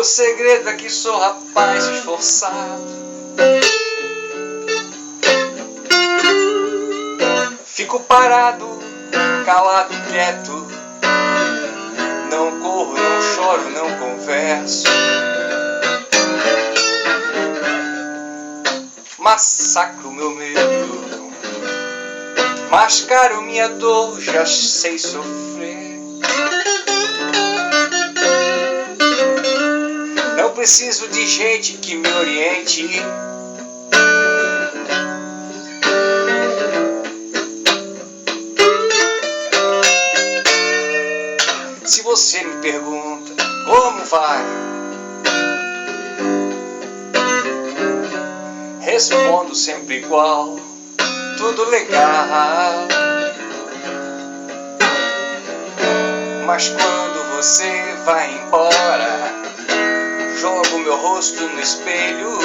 Meu segredo é que sou rapaz esforçado. Fico parado, calado, quieto. Não corro, não choro, não converso. Massacro meu medo, mascaro minha dor, já sei sofrer. Não preciso de gente que me oriente. Se você me pergunta como vai, respondo sempre igual, tudo legal. Mas quando você vai embora, jogo meu rosto no espelho,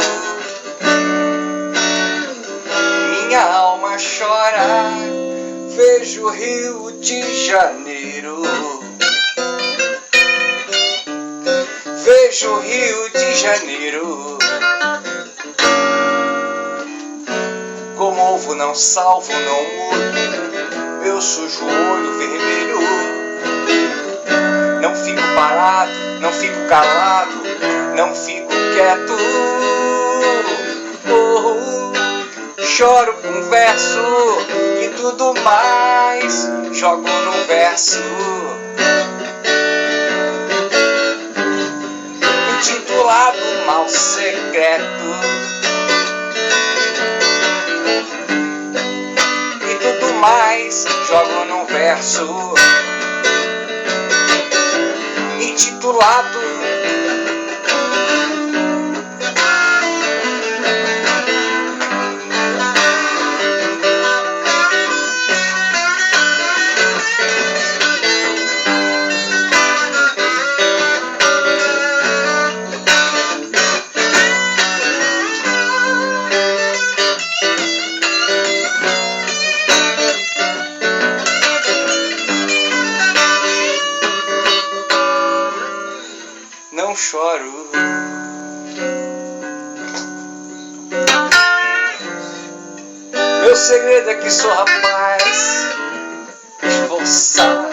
minha alma chora, vejo o Rio de Janeiro. Vejo o Rio de Janeiro. Como ovo não salvo, não mudo, meu sujo olho vermelho. Não fico parado, não fico calado, não fico quieto. Choro, converso e tudo mais jogo num verso intitulado Mal Secreto. E tudo mais jogo num verso intitulado Não choro. Meu segredo é que sou rapaz esforçado.